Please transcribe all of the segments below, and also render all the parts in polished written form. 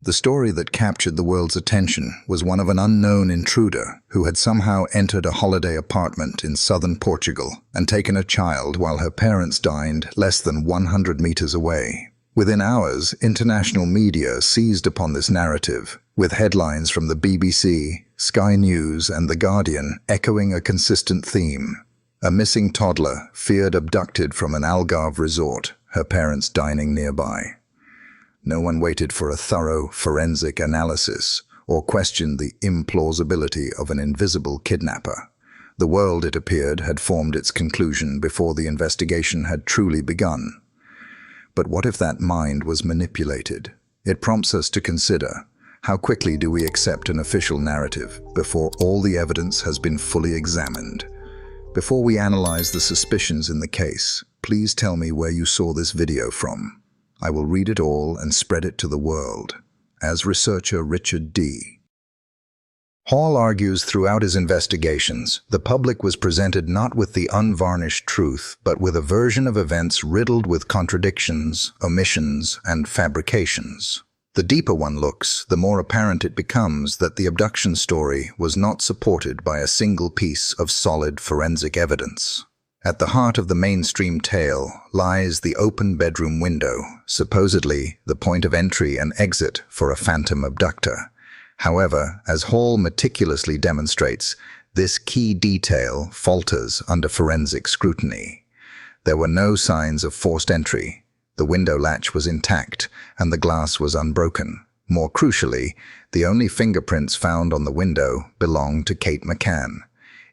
The story that captured the world's attention was one of an unknown intruder who had somehow entered a holiday apartment in southern Portugal and taken a child while her parents dined less than 100 meters away. Within hours, international media seized upon this narrative, with headlines from the BBC, Sky News, and The Guardian echoing a consistent theme. A missing toddler feared abducted from an Algarve resort, her parents dining nearby. No one waited for a thorough forensic analysis or questioned the implausibility of an invisible kidnapper. The world, it appeared, had formed its conclusion before the investigation had truly begun. But what if that mind was manipulated? It prompts us to consider, how quickly do we accept an official narrative before all the evidence has been fully examined? Before we analyze the suspicions in the case, please tell me where you saw this video from. I will read it all and spread it to the world. As researcher Richard D. Hall argues throughout his investigations, the public was presented not with the unvarnished truth, but with a version of events riddled with contradictions, omissions, and fabrications. The deeper one looks, the more apparent it becomes that the abduction story was not supported by a single piece of solid forensic evidence. At the heart of the mainstream tale lies the open bedroom window, supposedly the point of entry and exit for a phantom abductor. However, as Hall meticulously demonstrates, this key detail falters under forensic scrutiny. There were no signs of forced entry. The window latch was intact, and the glass was unbroken. More crucially, the only fingerprints found on the window belonged to Kate McCann.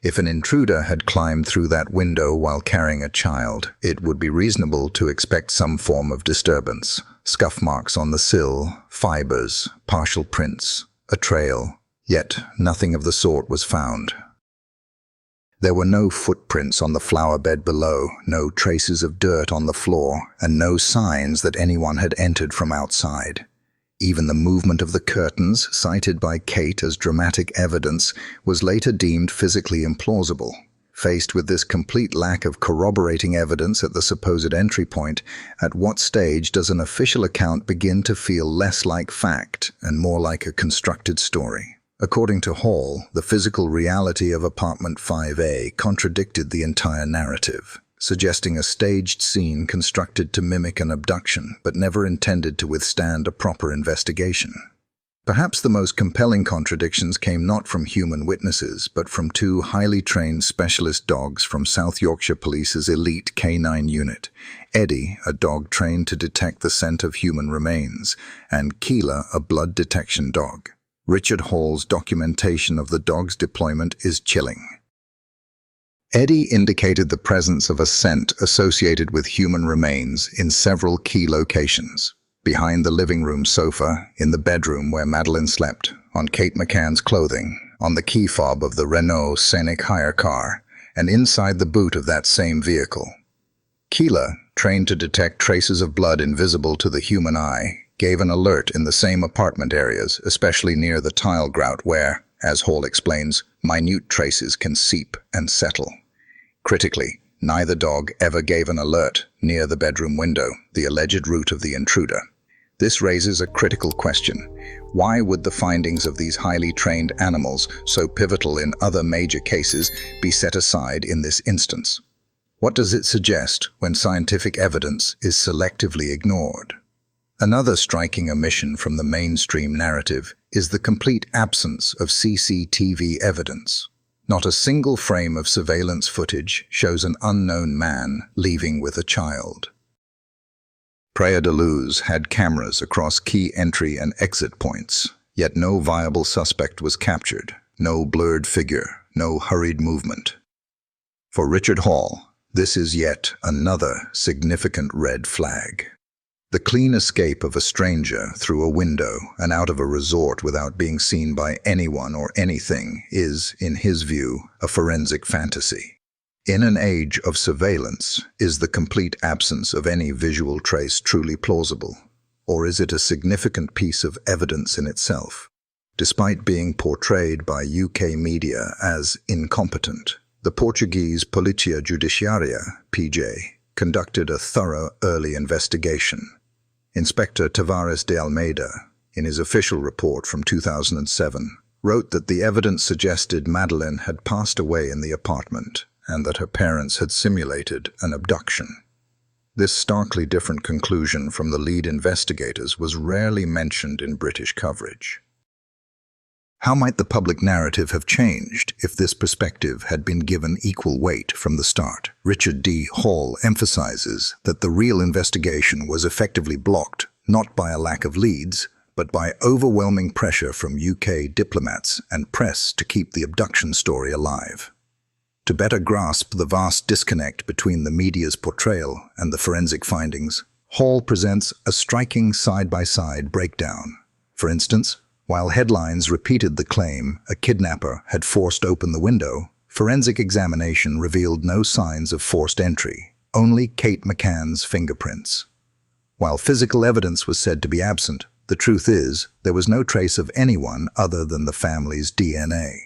If an intruder had climbed through that window while carrying a child, it would be reasonable to expect some form of disturbance. Scuff marks on the sill, fibers, partial prints, a trail. Yet nothing of the sort was found. There were no footprints on the flower bed below, no traces of dirt on the floor, and no signs that anyone had entered from outside. Even the movement of the curtains, cited by Kate as dramatic evidence, was later deemed physically implausible. Faced with this complete lack of corroborating evidence at the supposed entry point, at what stage does an official account begin to feel less like fact and more like a constructed story? According to Hall, the physical reality of apartment 5A contradicted the entire narrative, suggesting a staged scene constructed to mimic an abduction, but never intended to withstand a proper investigation. Perhaps the most compelling contradictions came not from human witnesses, but from two highly trained specialist dogs from South Yorkshire Police's elite canine unit. Eddie, a dog trained to detect the scent of human remains, and Keela, a blood detection dog. Richard Hall's documentation of the dog's deployment is chilling. Eddie indicated the presence of a scent associated with human remains in several key locations: behind the living room sofa, in the bedroom where Madeleine slept, on Kate McCann's clothing, on the key fob of the Renault Scenic hire car, and inside the boot of that same vehicle. Keela, trained to detect traces of blood invisible to the human eye, gave an alert in the same apartment areas, especially near the tile grout where, as Hall explains, minute traces can seep and settle. Critically, neither dog ever gave an alert near the bedroom window, the alleged route of the intruder. This raises a critical question. Why would the findings of these highly trained animals, so pivotal in other major cases, be set aside in this instance? What does it suggest when scientific evidence is selectively ignored? Another striking omission from the mainstream narrative is the complete absence of CCTV evidence. Not a single frame of surveillance footage shows an unknown man leaving with a child. Praia da Luz had cameras across key entry and exit points, yet no viable suspect was captured, no blurred figure, no hurried movement. For Richard Hall, this is yet another significant red flag. The clean escape of a stranger through a window and out of a resort without being seen by anyone or anything is, in his view, a forensic fantasy. In an age of surveillance, is the complete absence of any visual trace truly plausible? Or is it a significant piece of evidence in itself? Despite being portrayed by UK media as incompetent, the Portuguese Polícia Judiciária, PJ, conducted a thorough early investigation. Inspector Tavares de Almeida, in his official report from 2007, wrote that the evidence suggested Madeleine had passed away in the apartment and that her parents had simulated an abduction. This starkly different conclusion from the lead investigators was rarely mentioned in British coverage. How might the public narrative have changed if this perspective had been given equal weight from the start? Richard D. Hall emphasizes that the real investigation was effectively blocked not by a lack of leads, but by overwhelming pressure from UK diplomats and press to keep the abduction story alive. To better grasp the vast disconnect between the media's portrayal and the forensic findings, Hall presents a striking side-by-side breakdown. For instance, while headlines repeated the claim a kidnapper had forced open the window, forensic examination revealed no signs of forced entry, only Kate McCann's fingerprints. While physical evidence was said to be absent, the truth is there was no trace of anyone other than the family's DNA.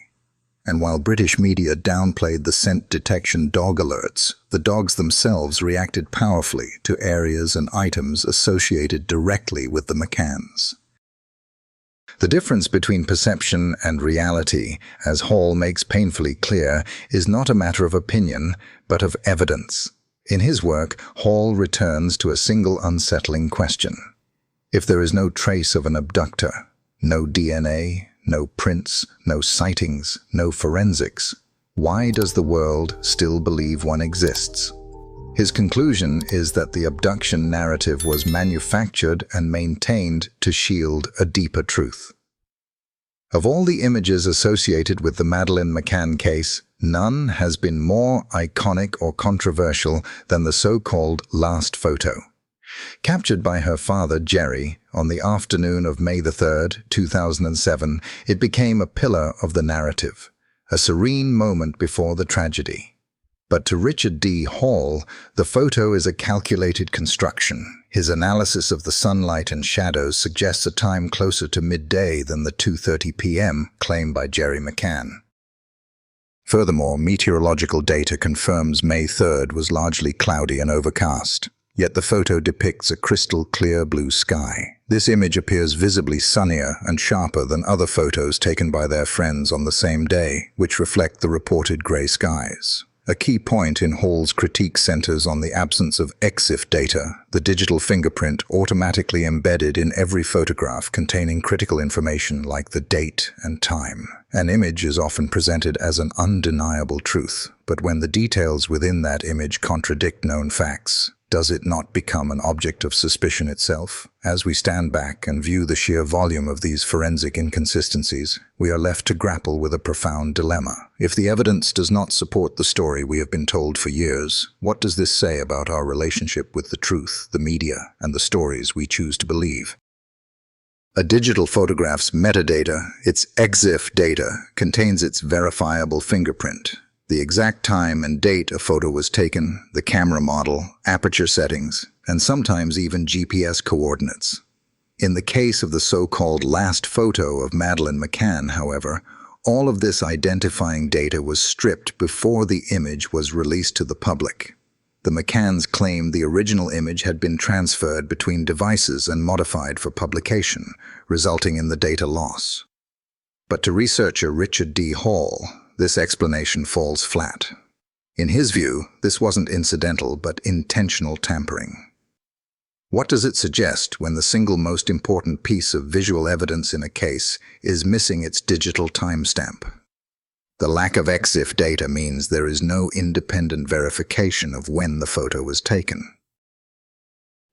And while British media downplayed the scent detection dog alerts, the dogs themselves reacted powerfully to areas and items associated directly with the McCanns. The difference between perception and reality, as Hall makes painfully clear, is not a matter of opinion, but of evidence. In his work, Hall returns to a single unsettling question. If there is no trace of an abductor, no DNA, no prints, no sightings, no forensics, why does the world still believe one exists? His conclusion is that the abduction narrative was manufactured and maintained to shield a deeper truth. Of all the images associated with the Madeleine McCann case, none has been more iconic or controversial than the so-called last photo. Captured by her father, Gerry, on the afternoon of May 3, 2007, it became a pillar of the narrative, a serene moment before the tragedy. But to Richard D. Hall, the photo is a calculated construction. His analysis of the sunlight and shadows suggests a time closer to midday than the 2:30 p.m. claimed by Gerry McCann. Furthermore, meteorological data confirms May 3rd was largely cloudy and overcast. Yet the photo depicts a crystal-clear blue sky. This image appears visibly sunnier and sharper than other photos taken by their friends on the same day, which reflect the reported grey skies. A key point in Hall's critique centers on the absence of EXIF data, the digital fingerprint automatically embedded in every photograph containing critical information like the date and time. An image is often presented as an undeniable truth, but when the details within that image contradict known facts, does it not become an object of suspicion itself? As we stand back and view the sheer volume of these forensic inconsistencies, we are left to grapple with a profound dilemma. If the evidence does not support the story we have been told for years, what does this say about our relationship with the truth, the media, and the stories we choose to believe? A digital photograph's metadata, its EXIF data, contains its verifiable fingerprint. The exact time and date a photo was taken, the camera model, aperture settings, and sometimes even GPS coordinates. In the case of the so-called last photo of Madeleine McCann, however, all of this identifying data was stripped before the image was released to the public. The McCanns claimed the original image had been transferred between devices and modified for publication, resulting in the data loss. But to researcher Richard D. Hall, this explanation falls flat. In his view, this wasn't incidental but intentional tampering. What does it suggest when the single most important piece of visual evidence in a case is missing its digital timestamp? The lack of EXIF data means there is no independent verification of when the photo was taken.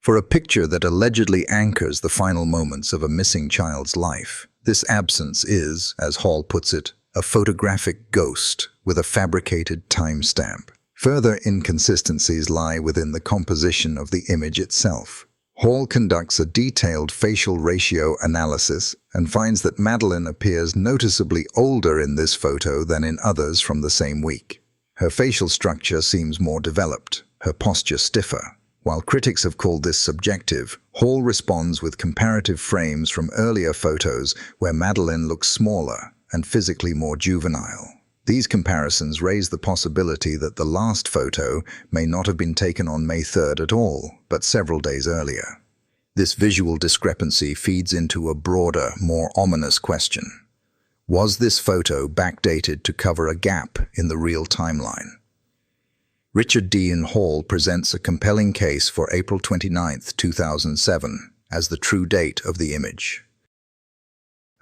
For a picture that allegedly anchors the final moments of a missing child's life, this absence is, as Hall puts it, a photographic ghost with a fabricated timestamp. Further inconsistencies lie within the composition of the image itself. Hall conducts a detailed facial ratio analysis and finds that Madeleine appears noticeably older in this photo than in others from the same week. Her facial structure seems more developed, her posture stiffer. While critics have called this subjective, Hall responds with comparative frames from earlier photos where Madeleine looks smaller and physically more juvenile. These comparisons raise the possibility that the last photo may not have been taken on May 3rd at all, but several days earlier. This visual discrepancy feeds into a broader, more ominous question. Was this photo backdated to cover a gap in the real timeline? Richard D. Hall presents a compelling case for April 29, 2007, as the true date of the image.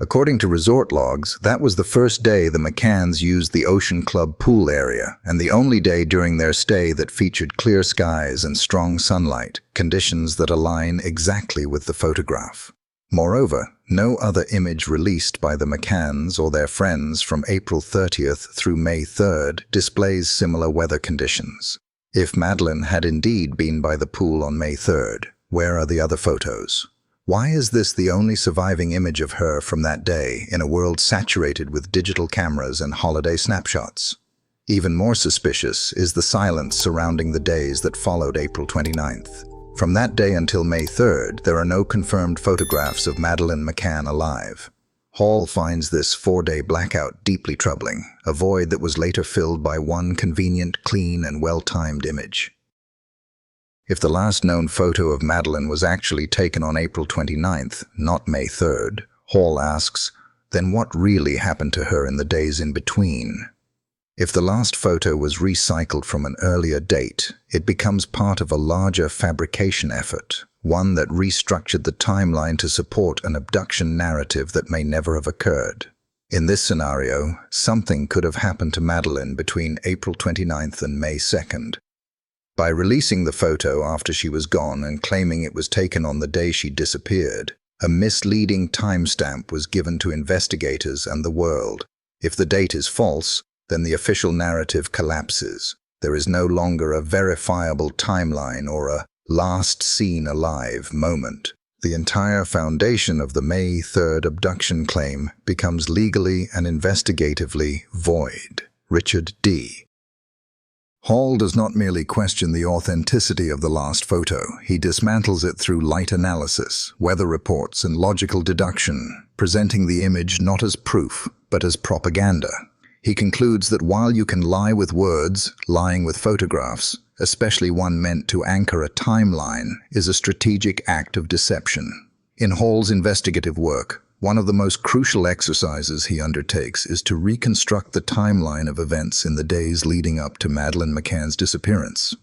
According to resort logs, that was the first day the McCanns used the Ocean Club pool area, and the only day during their stay that featured clear skies and strong sunlight, conditions that align exactly with the photograph. Moreover, no other image released by the McCanns or their friends from April 30th through May 3rd displays similar weather conditions. If Madeleine had indeed been by the pool on May 3rd, where are the other photos? Why is this the only surviving image of her from that day in a world saturated with digital cameras and holiday snapshots? Even more suspicious is the silence surrounding the days that followed April 29th. From that day until May 3rd, there are no confirmed photographs of Madeleine McCann alive. Hall finds this 4-day blackout deeply troubling, a void that was later filled by one convenient, clean, and well-timed image. If the last known photo of Madeleine was actually taken on April 29th, not May 3rd, Hall asks, then what really happened to her in the days in between? If the last photo was recycled from an earlier date, it becomes part of a larger fabrication effort, one that restructured the timeline to support an abduction narrative that may never have occurred. In this scenario, something could have happened to Madeleine between April 29th and May 2nd. By releasing the photo after she was gone and claiming it was taken on the day she disappeared, a misleading timestamp was given to investigators and the world. If the date is false, then the official narrative collapses. There is no longer a verifiable timeline or a last seen alive moment. The entire foundation of the May 3rd abduction claim becomes legally and investigatively void. Richard D. Hall does not merely question the authenticity of the last photo, he dismantles it through light analysis, weather reports, and logical deduction, presenting the image not as proof, but as propaganda. He concludes that while you can lie with words, lying with photographs, especially one meant to anchor a timeline, is a strategic act of deception. In Hall's investigative work, one of the most crucial exercises he undertakes is to reconstruct the timeline of events in the days leading up to Madeleine McCann's disappearance.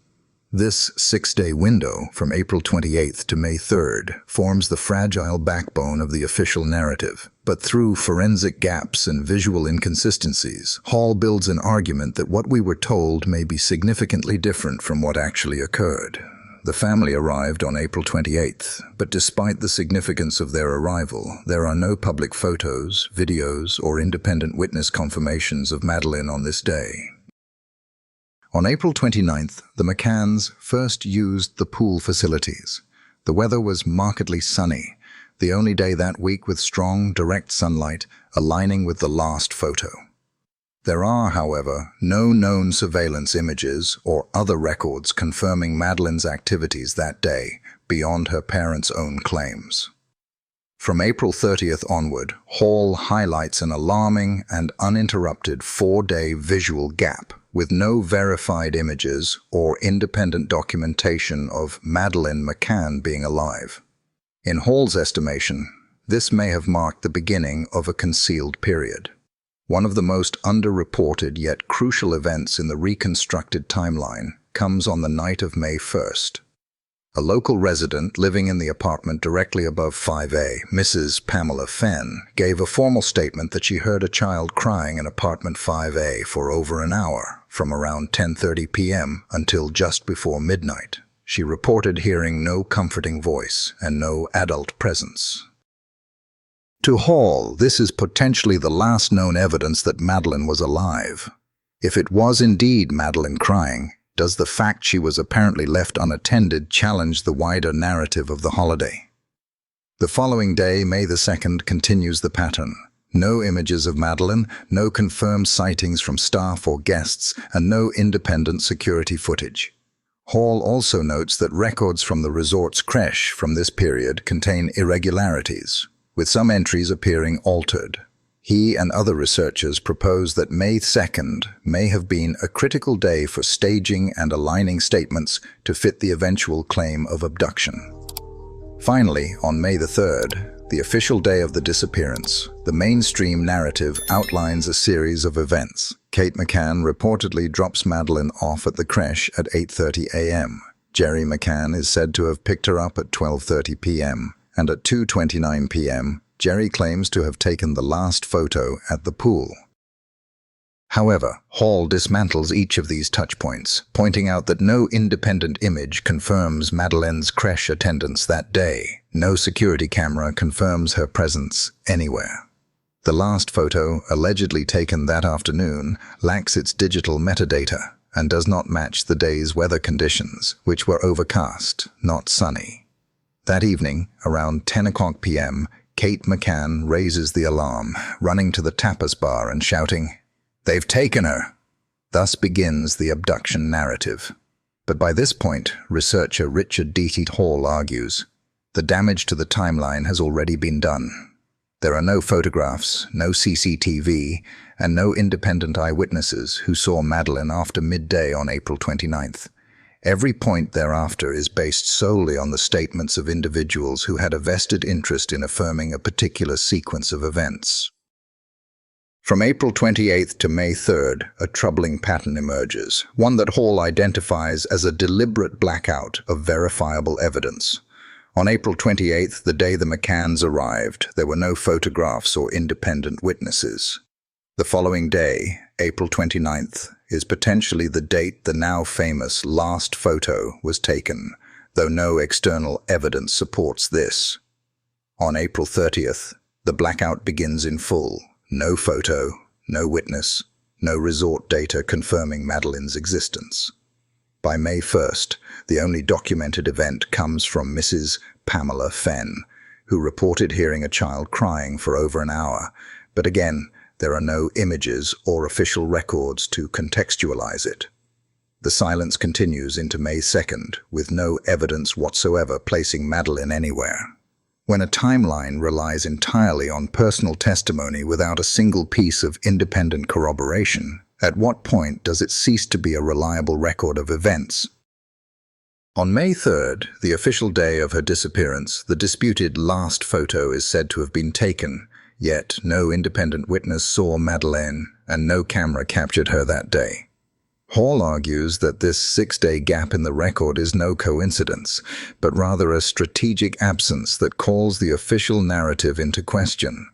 This 6-day window, from April 28th to May 3rd, forms the fragile backbone of the official narrative. But through forensic gaps and visual inconsistencies, Hall builds an argument that what we were told may be significantly different from what actually occurred. The family arrived on April 28th, but despite the significance of their arrival, there are no public photos, videos, or independent witness confirmations of Madeleine on this day. On April 29th, the McCanns first used the pool facilities. The weather was markedly sunny, the only day that week with strong, direct sunlight aligning with the last photo. There are, however, no known surveillance images or other records confirming Madeleine's activities that day beyond her parents' own claims. From April 30th onward, Hall highlights an alarming and uninterrupted 4-day visual gap with no verified images or independent documentation of Madeleine McCann being alive. In Hall's estimation, this may have marked the beginning of a concealed period. One of the most underreported yet crucial events in the reconstructed timeline comes on the night of May 1st. A local resident living in the apartment directly above 5A, Mrs. Pamela Fenn, gave a formal statement that she heard a child crying in apartment 5A for over an hour, from around 10:30 p.m. until just before midnight. She reported hearing no comforting voice and no adult presence. To Hall, this is potentially the last known evidence that Madeleine was alive. If it was indeed Madeleine crying, does the fact she was apparently left unattended challenge the wider narrative of the holiday? The following day, May the 2nd, continues the pattern. No images of Madeleine, no confirmed sightings from staff or guests, and no independent security footage. Hall also notes that records from the resort's creche from this period contain irregularities, with some entries appearing altered. He and other researchers propose that May 2nd may have been a critical day for staging and aligning statements to fit the eventual claim of abduction. Finally, on May the 3rd, the official day of the disappearance, the mainstream narrative outlines a series of events. Kate McCann reportedly drops Madeleine off at the creche at 8:30 a.m. Gerry McCann is said to have picked her up at 12:30 p.m. and at 2:29 p.m., Gerry claims to have taken the last photo at the pool. However, Hall dismantles each of these touchpoints, pointing out that no independent image confirms Madeleine's creche attendance that day. No security camera confirms her presence anywhere. The last photo, allegedly taken that afternoon, lacks its digital metadata and does not match the day's weather conditions, which were overcast, not sunny. That evening, around 10 o'clock p.m., Kate McCann raises the alarm, running to the tapas bar and shouting, "They've taken her!" Thus begins the abduction narrative. But by this point, researcher Richard D. Hall argues, the damage to the timeline has already been done. There are no photographs, no CCTV, and no independent eyewitnesses who saw Madeleine after midday on April 29th. Every point thereafter is based solely on the statements of individuals who had a vested interest in affirming a particular sequence of events. From April 28th to May 3rd, a troubling pattern emerges, one that Hall identifies as a deliberate blackout of verifiable evidence. On April 28th, the day the McCanns arrived, there were no photographs or independent witnesses. The following day, April 29th, is potentially the date the now famous last photo was taken, though no external evidence supports this. On April 30th, the blackout begins in full. No photo, no witness, no resort data confirming Madeleine's existence. By May 1st, the only documented event comes from Mrs. Pamela Fenn, who reported hearing a child crying for over an hour, but again, there are no images or official records to contextualize it. The silence continues into May 2nd, with no evidence whatsoever placing Madeleine anywhere. When a timeline relies entirely on personal testimony without a single piece of independent corroboration, at what point does it cease to be a reliable record of events? On May 3rd, the official day of her disappearance, the disputed last photo is said to have been taken, yet no independent witness saw Madeleine and no camera captured her that day. Hall argues that this 6-day gap in the record is no coincidence, but rather a strategic absence that calls the official narrative into question.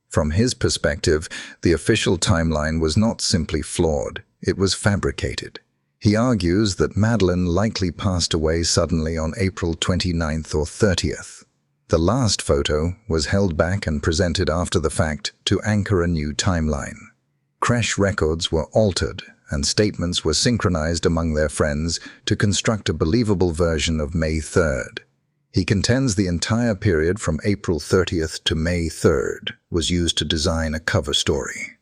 From his perspective, the official timeline was not simply flawed, it was fabricated. He argues that Madeleine likely passed away suddenly on April 29th or 30th. The last photo was held back and presented after the fact to anchor a new timeline. Creche records were altered, and statements were synchronized among their friends to construct a believable version of May 3rd. He contends the entire period from April 30th to May 3rd was used to design a cover story.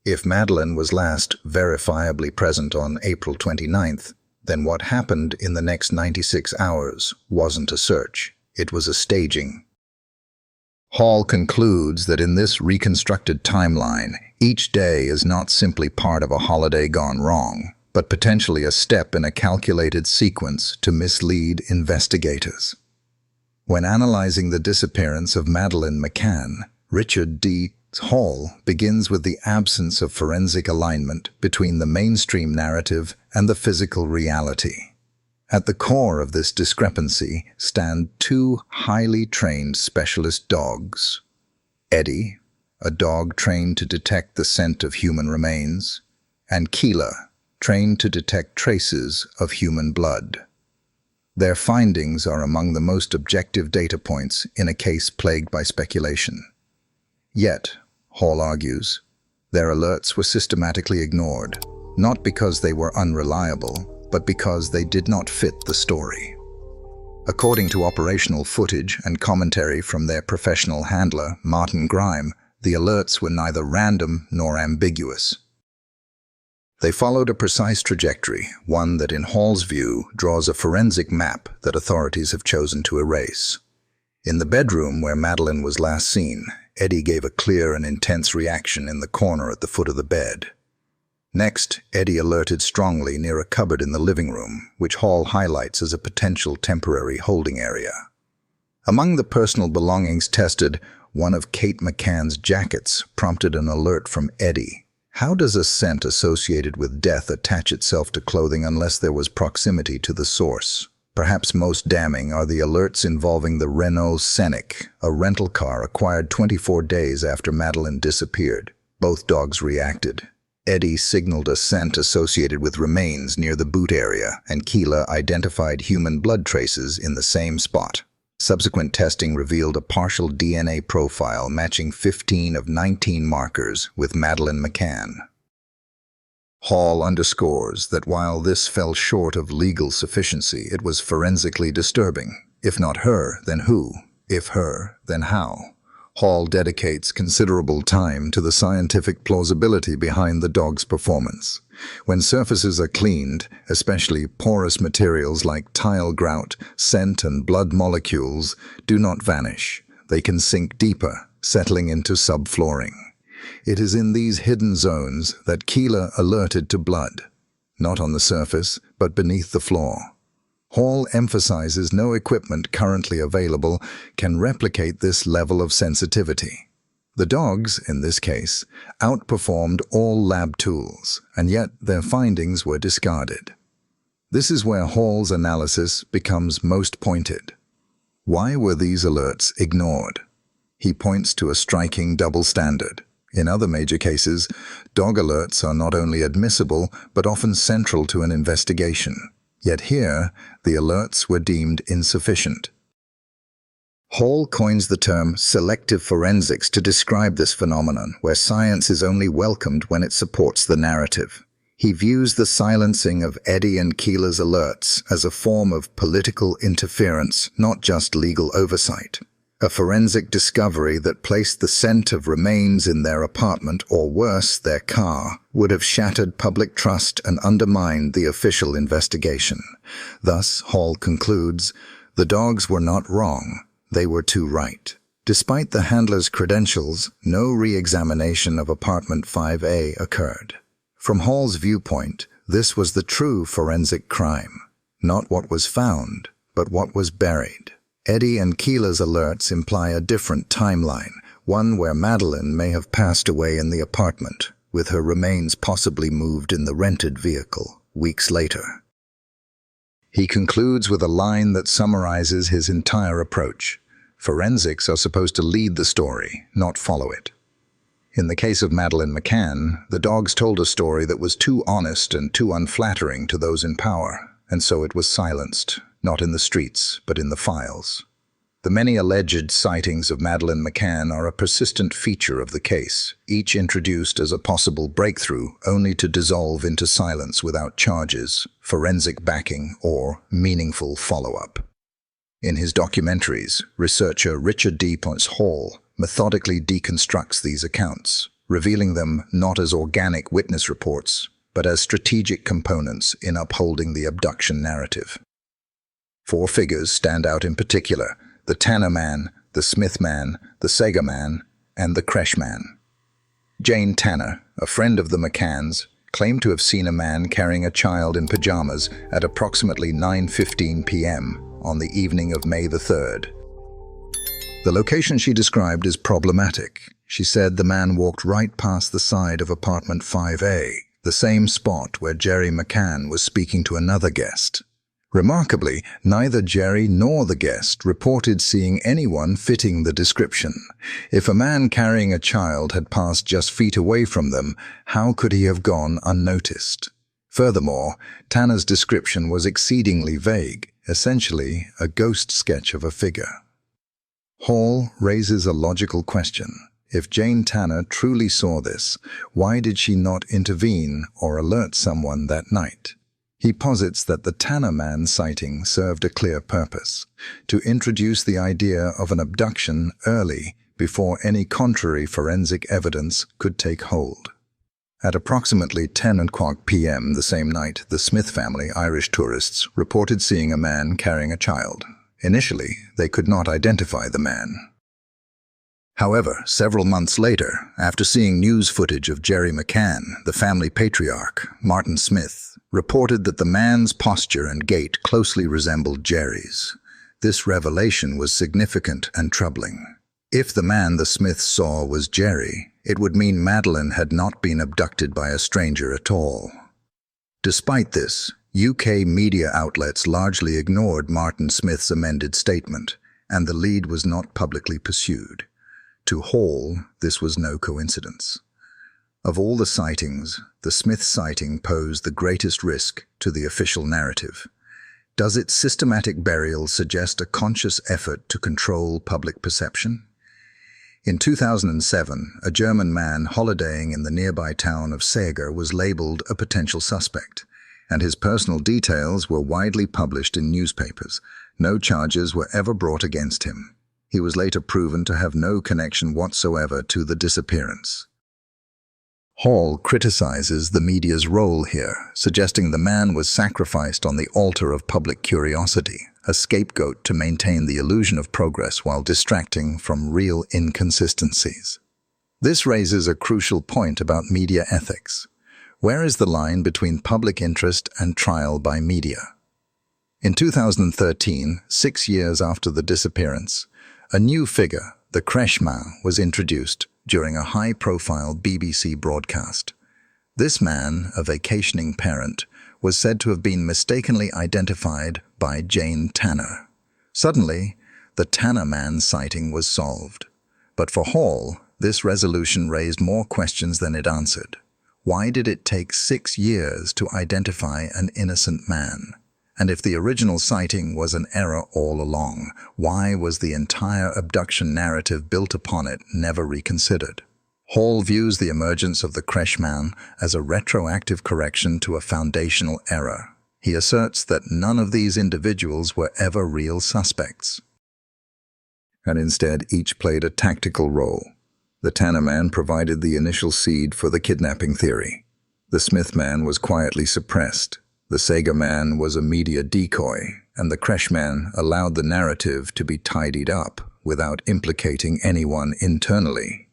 If Madeleine was last verifiably present on April 29th, then what happened in the next 96 hours wasn't a search, it was a staging. Hall concludes that in this reconstructed timeline, each day is not simply part of a holiday gone wrong, but potentially a step in a calculated sequence to mislead investigators. When analyzing the disappearance of Madeleine McCann, Richard D. Hall begins with the absence of forensic alignment between the mainstream narrative and the physical reality. At the core of this discrepancy stand two highly trained specialist dogs. Eddie, a dog trained to detect the scent of human remains, and Keela, trained to detect traces of human blood. Their findings are among the most objective data points in a case plagued by speculation. Yet, Hall argues, their alerts were systematically ignored, not because they were unreliable, but because they did not fit the story. According to operational footage and commentary from their professional handler, Martin Grime, the alerts were neither random nor ambiguous. They followed a precise trajectory, one that in Hall's view draws a forensic map that authorities have chosen to erase. In the bedroom where Madeleine was last seen, Eddie gave a clear and intense reaction in the corner at the foot of the bed. Next, Eddie alerted strongly near a cupboard in the living room, which Hall highlights as a potential temporary holding area. Among the personal belongings tested, one of Kate McCann's jackets prompted an alert from Eddie. How does a scent associated with death attach itself to clothing unless there was proximity to the source? Perhaps most damning are the alerts involving the Renault Scenic, a rental car acquired 24 days after Madeleine disappeared. Both dogs reacted. Eddie signaled a scent associated with remains near the boot area, and Keela identified human blood traces in the same spot. Subsequent testing revealed a partial DNA profile matching 15 of 19 markers with Madeleine McCann. Hall underscores that while this fell short of legal sufficiency, it was forensically disturbing. If not her, then who? If her, then how? Hall dedicates considerable time to the scientific plausibility behind the dog's performance. When surfaces are cleaned, especially porous materials like tile grout, scent and blood molecules do not vanish. They can sink deeper, settling into subflooring. It is in these hidden zones that Keela alerted to blood, not on the surface, but beneath the floor. Hall emphasizes no equipment currently available can replicate this level of sensitivity. The dogs, in this case, outperformed all lab tools, and yet their findings were discarded. This is where Hall's analysis becomes most pointed. Why were these alerts ignored? He points to a striking double standard. In other major cases, dog alerts are not only admissible, but often central to an investigation. Yet here, the alerts were deemed insufficient. Hall coins the term selective forensics to describe this phenomenon, where science is only welcomed when it supports the narrative. He views the silencing of Eddie and Keela's alerts as a form of political interference, not just legal oversight. A forensic discovery that placed the scent of remains in their apartment, or worse, their car, would have shattered public trust and undermined the official investigation. Thus, Hall concludes, the dogs were not wrong, they were too right. Despite the handler's credentials, no re-examination of apartment 5A occurred. From Hall's viewpoint, this was the true forensic crime. Not what was found, but what was buried. Eddie and Keela's alerts imply a different timeline, one where Madeleine may have passed away in the apartment, with her remains possibly moved in the rented vehicle weeks later. He concludes with a line that summarizes his entire approach. Forensics are supposed to lead the story, not follow it. In the case of Madeleine McCann, the dogs told a story that was too honest and too unflattering to those in power, and so it was silenced. Not in the streets, but in the files. The many alleged sightings of Madeleine McCann are a persistent feature of the case, each introduced as a possible breakthrough, only to dissolve into silence without charges, forensic backing, or meaningful follow-up. In his documentaries, researcher Richard D. Hall methodically deconstructs these accounts, revealing them not as organic witness reports, but as strategic components in upholding the abduction narrative. 4 figures stand out in particular: the Tanner Man, the Smith Man, the Sager Man, and the Kresh Man. Jane Tanner, a friend of the McCanns, claimed to have seen a man carrying a child in pajamas at approximately 9:15 p.m. on the evening of May the 3rd. The location she described is problematic. She said the man walked right past the side of apartment 5A, the same spot where Gerry McCann was speaking to another guest. Remarkably, neither Gerry nor the guest reported seeing anyone fitting the description. If a man carrying a child had passed just feet away from them, how could he have gone unnoticed? Furthermore, Tanner's description was exceedingly vague, essentially a ghost sketch of a figure. Hall raises a logical question. If Jane Tanner truly saw this, why did she not intervene or alert someone that night? He posits that the Tanner Man sighting served a clear purpose: to introduce the idea of an abduction early, before any contrary forensic evidence could take hold. At approximately 10:00 p.m. the same night, the Smith family, Irish tourists, reported seeing a man carrying a child. Initially, they could not identify the man. However, several months later, after seeing news footage of Gerry McCann, the family patriarch, Martin Smith, reported that the man's posture and gait closely resembled Gerry's. This revelation was significant and troubling. If the man the Smiths saw was Gerry, it would mean Madeleine had not been abducted by a stranger at all. Despite this, UK media outlets largely ignored Martin Smith's amended statement, and the lead was not publicly pursued. To Hall, this was no coincidence. Of all the sightings, the Smith sighting posed the greatest risk to the official narrative. Does its systematic burial suggest a conscious effort to control public perception? In 2007, a German man holidaying in the nearby town of Seger was labeled a potential suspect, and his personal details were widely published in newspapers. No charges were ever brought against him. He was later proven to have no connection whatsoever to the disappearance. Hall criticizes the media's role here, suggesting the man was sacrificed on the altar of public curiosity, a scapegoat to maintain the illusion of progress while distracting from real inconsistencies. This raises a crucial point about media ethics. Where is the line between public interest and trial by media? In 2013, 6 years after the disappearance, a new figure, the Crècheman, was introduced during a high-profile BBC broadcast. This man, a vacationing parent, was said to have been mistakenly identified by Jane Tanner. Suddenly, the Tanner man sighting was solved. But for Hall, this resolution raised more questions than it answered. Why did it take 6 years to identify an innocent man? And if the original sighting was an error all along, why was the entire abduction narrative built upon it never reconsidered? Hall views the emergence of the Crècheman as a retroactive correction to a foundational error. He asserts that none of these individuals were ever real suspects, and instead each played a tactical role. The Tanner man provided the initial seed for the kidnapping theory. The Smith man was quietly suppressed. The Seger man was a media decoy, and the Crècheman allowed the narrative to be tidied up without implicating anyone internally.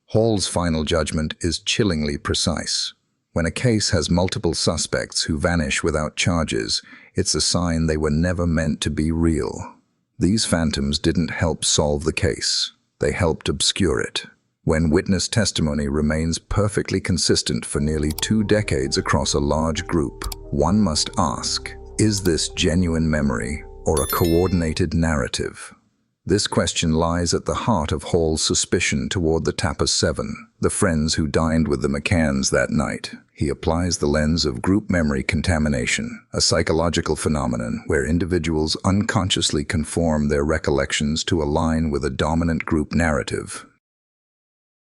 Hall's final judgment is chillingly precise. When a case has multiple suspects who vanish without charges, it's a sign they were never meant to be real. These phantoms didn't help solve the case. They helped obscure it. When witness testimony remains perfectly consistent for nearly 2 decades across a large group, one must ask, is this genuine memory or a coordinated narrative? This question lies at the heart of Hall's suspicion toward the Tapas 7, the friends who dined with the McCanns that night. He applies the lens of group memory contamination, a psychological phenomenon where individuals unconsciously conform their recollections to align with a dominant group narrative.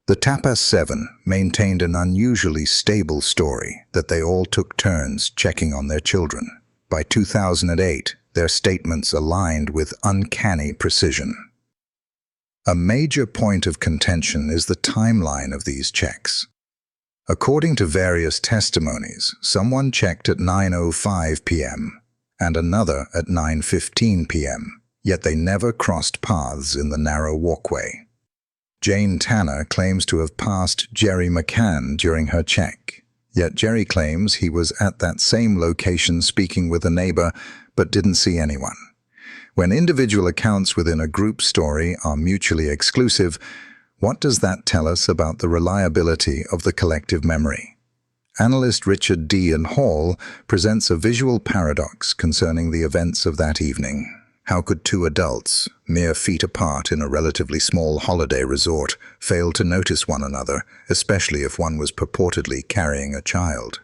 The Tapas 7 maintained an unusually stable story that they all took turns checking on their children. By 2008, their statements aligned with uncanny precision. A major point of contention is the timeline of these checks. According to various testimonies, someone checked at 9:05 p.m. and another at 9:15 p.m., yet they never crossed paths in the narrow walkway. Jane Tanner claims to have passed Gerry McCann during her check, yet Gerry claims he was at that same location speaking with a neighbor but didn't see anyone. When individual accounts within a group story are mutually exclusive, what does that tell us about the reliability of the collective memory? Analyst Richard D. Hall presents a visual paradox concerning the events of that evening. How could 2 adults, mere feet apart in a relatively small holiday resort, fail to notice one another, especially if one was purportedly carrying a child?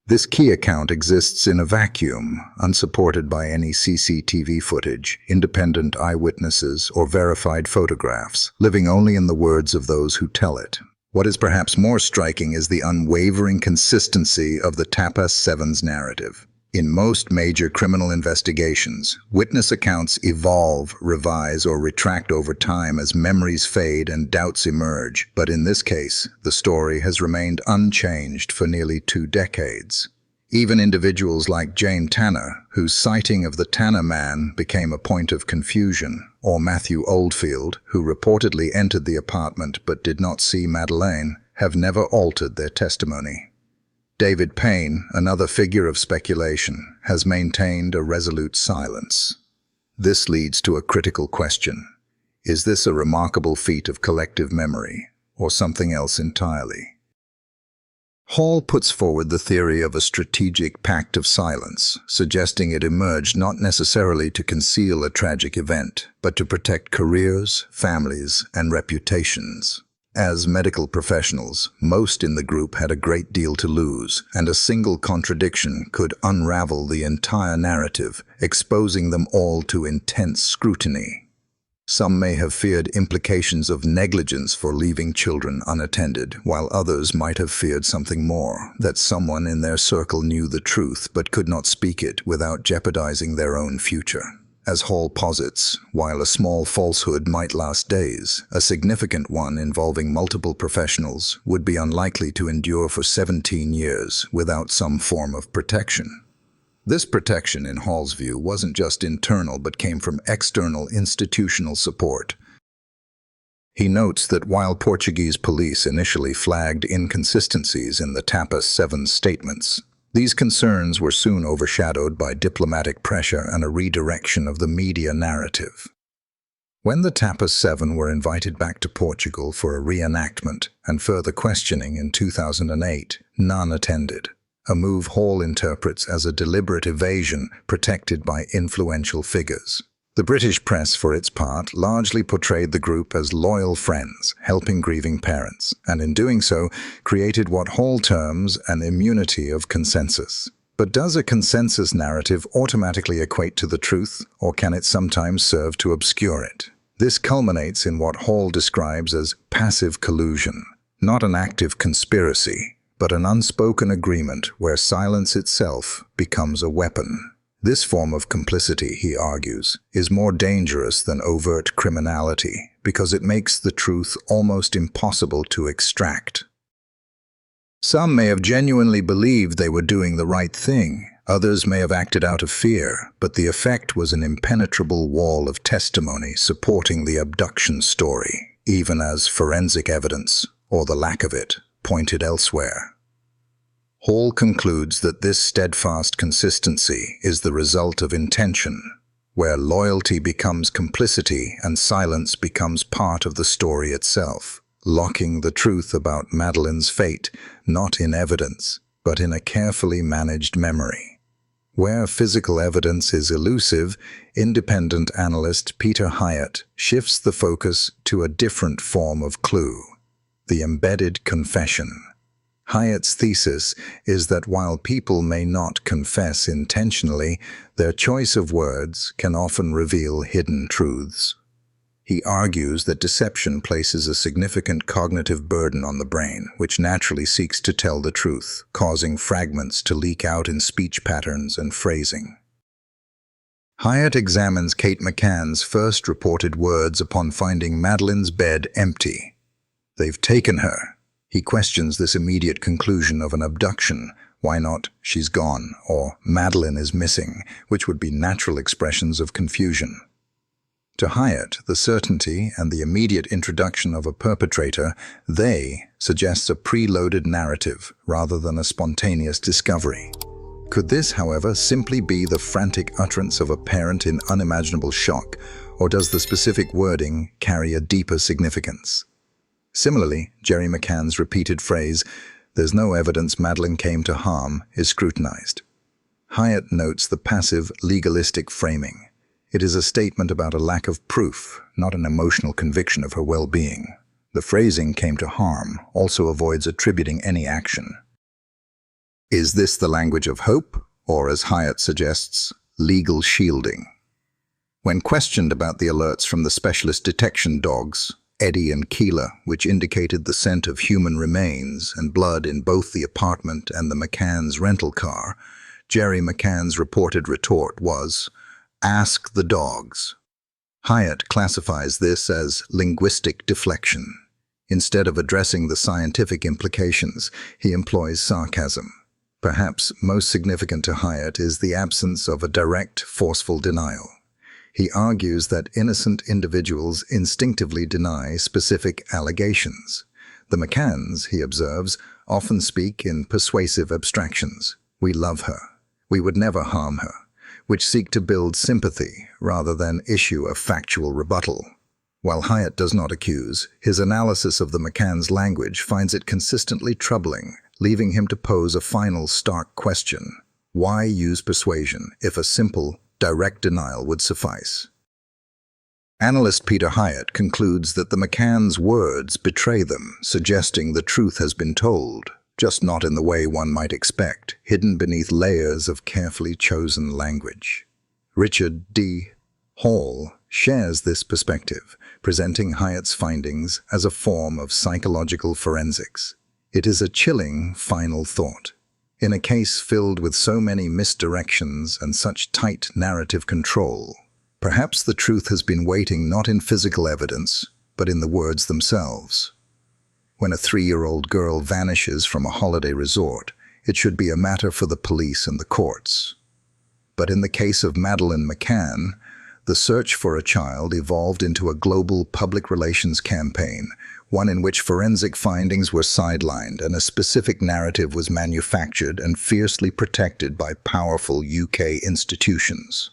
This key account exists in a vacuum, unsupported by any CCTV footage, independent eyewitnesses, or verified photographs, living only in the words of those who tell it. What is perhaps more striking is the unwavering consistency of the Tapas 7's narrative. In most major criminal investigations, witness accounts evolve, revise, or retract over time as memories fade and doubts emerge. But in this case, the story has remained unchanged for nearly 2 decades. Even individuals like Jane Tanner, whose sighting of the Tanner man became a point of confusion, or Matthew Oldfield, who reportedly entered the apartment but did not see Madeleine, have never altered their testimony. David Payne, another figure of speculation, has maintained a resolute silence. This leads to a critical question. Is this a remarkable feat of collective memory, or something else entirely? Hall puts forward the theory of a strategic pact of silence, suggesting it emerged not necessarily to conceal a tragic event, but to protect careers, families, and reputations. As medical professionals, most in the group had a great deal to lose, and a single contradiction could unravel the entire narrative, exposing them all to intense scrutiny. Some may have feared implications of negligence for leaving children unattended, while others might have feared something more, that someone in their circle knew the truth but could not speak it without jeopardizing their own future. As Hall posits, while a small falsehood might last days, a significant one involving multiple professionals would be unlikely to endure for 17 years without some form of protection. This protection, in Hall's view, wasn't just internal but came from external institutional support. He notes that while Portuguese police initially flagged inconsistencies in the Tapas 7 statements, these concerns were soon overshadowed by diplomatic pressure and a redirection of the media narrative. When the Tapas 7 were invited back to Portugal for a reenactment and further questioning in 2008, none attended. A move Hall interprets as a deliberate evasion protected by influential figures. The British press, for its part, largely portrayed the group as loyal friends, helping grieving parents, and in doing so, created what Hall terms an immunity of consensus. But does a consensus narrative automatically equate to the truth, or can it sometimes serve to obscure it? This culminates in what Hall describes as passive collusion, not an active conspiracy, but an unspoken agreement where silence itself becomes a weapon. This form of complicity, he argues, is more dangerous than overt criminality because it makes the truth almost impossible to extract. Some may have genuinely believed they were doing the right thing. Others may have acted out of fear, but the effect was an impenetrable wall of testimony supporting the abduction story, even as forensic evidence, or the lack of it, pointed elsewhere. Hall concludes that this steadfast consistency is the result of intention, where loyalty becomes complicity and silence becomes part of the story itself, locking the truth about Madeleine's fate not in evidence, but in a carefully managed memory. Where physical evidence is elusive, independent analyst Peter Hyatt shifts the focus to a different form of clue: the embedded confession. Hyatt's thesis is that while people may not confess intentionally, their choice of words can often reveal hidden truths. He argues that deception places a significant cognitive burden on the brain, which naturally seeks to tell the truth, causing fragments to leak out in speech patterns and phrasing. Hyatt examines Kate McCann's first reported words upon finding Madeleine's bed empty. "They've taken her." He questions this immediate conclusion of an abduction. Why not "she's gone" or "Madeleine is missing," which would be natural expressions of confusion. To Hyatt, the certainty and the immediate introduction of a perpetrator, "they," suggests a preloaded narrative rather than a spontaneous discovery. Could this, however, simply be the frantic utterance of a parent in unimaginable shock, or does the specific wording carry a deeper significance? Similarly, Gerry McCann's repeated phrase, "there's no evidence Madeleine came to harm," is scrutinized. Hyatt notes the passive, legalistic framing. It is a statement about a lack of proof, not an emotional conviction of her well-being. The phrasing "came to harm" also avoids attributing any action. Is this the language of hope, or, as Hyatt suggests, legal shielding? When questioned about the alerts from the specialist detection dogs, Eddie and Keela, which indicated the scent of human remains and blood in both the apartment and the McCanns' rental car, Gerry McCann's reported retort was, "Ask the dogs." Hyatt classifies this as linguistic deflection. Instead of addressing the scientific implications, he employs sarcasm. Perhaps most significant to Hyatt is the absence of a direct, forceful denial. He argues that innocent individuals instinctively deny specific allegations. The McCanns, he observes, often speak in persuasive abstractions. "We love her. We would never harm her. which seek to build sympathy rather than issue a factual rebuttal. While Hyatt does not accuse, his analysis of the McCanns' language finds it consistently troubling, leaving him to pose a final stark question. Why use persuasion if a simple, direct denial would suffice? Analyst Peter Hyatt concludes that the McCanns' words betray them, suggesting the truth has been told, just not in the way one might expect, hidden beneath layers of carefully chosen language. Richard D. Hall shares this perspective, presenting Hyatt's findings as a form of psychological forensics. It is a chilling final thought. In a case filled with so many misdirections and such tight narrative control, perhaps the truth has been waiting not in physical evidence, but in the words themselves. When a 3-year-old girl vanishes from a holiday resort, it should be a matter for the police and the courts. But in the case of Madeleine McCann, the search for a child evolved into a global public relations campaign, one in which forensic findings were sidelined and a specific narrative was manufactured and fiercely protected by powerful UK institutions.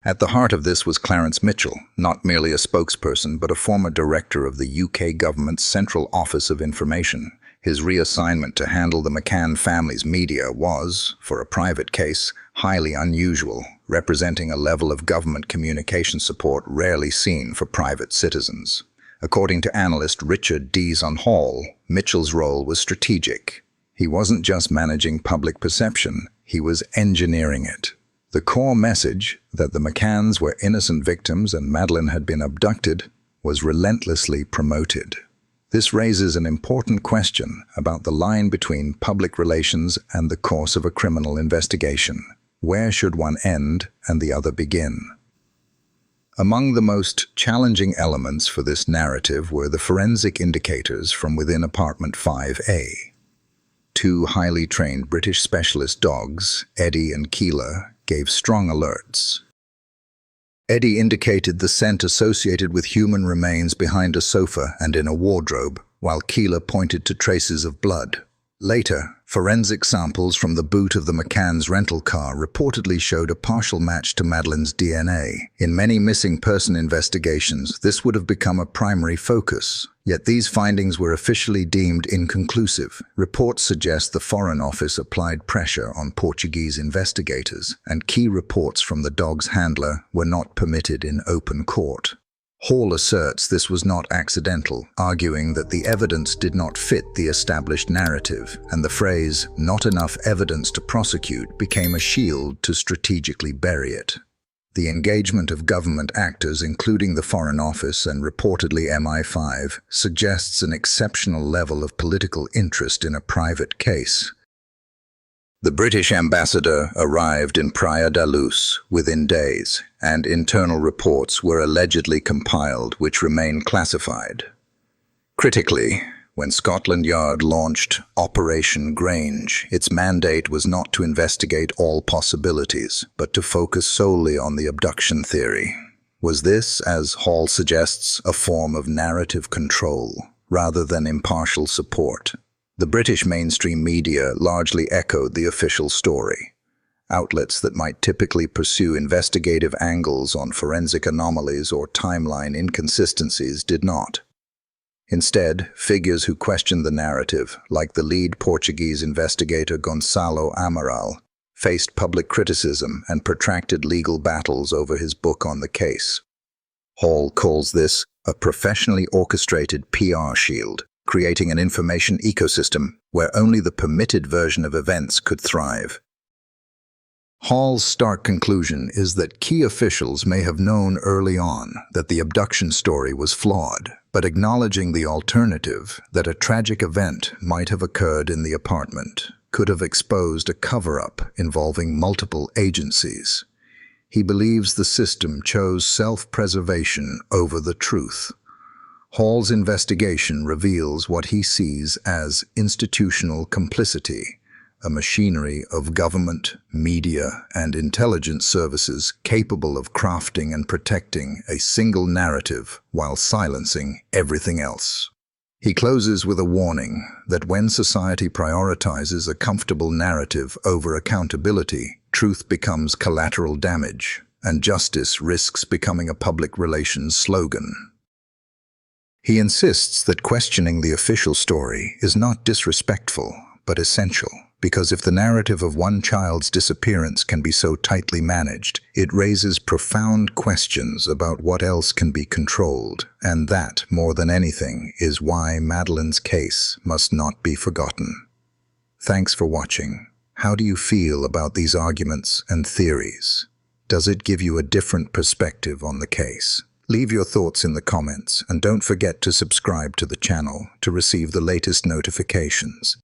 At the heart of this was Clarence Mitchell, not merely a spokesperson but a former director of the UK government's Central Office of Information. His reassignment to handle the McCann family's media was, for a private case, highly unusual, representing a level of government communication support rarely seen for private citizens. According to analyst Richard D. Hall, Mitchell's role was strategic. He wasn't just managing public perception, he was engineering it. The core message, that the McCanns were innocent victims and Madeleine had been abducted, was relentlessly promoted. This raises an important question about the line between public relations and the course of a criminal investigation. Where should one end and the other begin? Among the most challenging elements for this narrative were the forensic indicators from within apartment 5A. 2 highly trained British specialist dogs, Eddie and Keela, gave strong alerts. Eddie indicated the scent associated with human remains behind a sofa and in a wardrobe, while Keela pointed to traces of blood. Later, forensic samples from the boot of the McCanns' rental car reportedly showed a partial match to Madeleine's DNA. In many missing person investigations, this would have become a primary focus. Yet these findings were officially deemed inconclusive. Reports suggest the Foreign Office applied pressure on Portuguese investigators, and key reports from the dog's handler were not permitted in open court. Hall asserts this was not accidental, arguing that the evidence did not fit the established narrative, and the phrase, "not enough evidence to prosecute," became a shield to strategically bury it. The engagement of government actors, including the Foreign Office and reportedly MI5, suggests an exceptional level of political interest in a private case. The British ambassador arrived in Praia da Luz within days, and internal reports were allegedly compiled which remain classified. Critically, when Scotland Yard launched Operation Grange, its mandate was not to investigate all possibilities, but to focus solely on the abduction theory. Was this, as Hall suggests, a form of narrative control, rather than impartial support? The British mainstream media largely echoed the official story. Outlets that might typically pursue investigative angles on forensic anomalies or timeline inconsistencies did not. Instead, figures who questioned the narrative, like the lead Portuguese investigator Gonçalo Amaral, faced public criticism and protracted legal battles over his book on the case. Hall calls this a professionally orchestrated PR shield, creating an information ecosystem where only the permitted version of events could thrive. Hall's stark conclusion is that key officials may have known early on that the abduction story was flawed, but acknowledging the alternative, that a tragic event might have occurred in the apartment, could have exposed a cover-up involving multiple agencies. He believes the system chose self-preservation over the truth. Hall's investigation reveals what he sees as institutional complicity, a machinery of government, media, and intelligence services capable of crafting and protecting a single narrative while silencing everything else. He closes with a warning that when society prioritizes a comfortable narrative over accountability, truth becomes collateral damage, and justice risks becoming a public relations slogan. He insists that questioning the official story is not disrespectful, but essential, because if the narrative of one child's disappearance can be so tightly managed, it raises profound questions about what else can be controlled, and that, more than anything, is why Madeleine's case must not be forgotten. Thanks for watching. How do you feel about these arguments and theories? Does it give you a different perspective on the case? Leave your thoughts in the comments, and don't forget to subscribe to the channel to receive the latest notifications.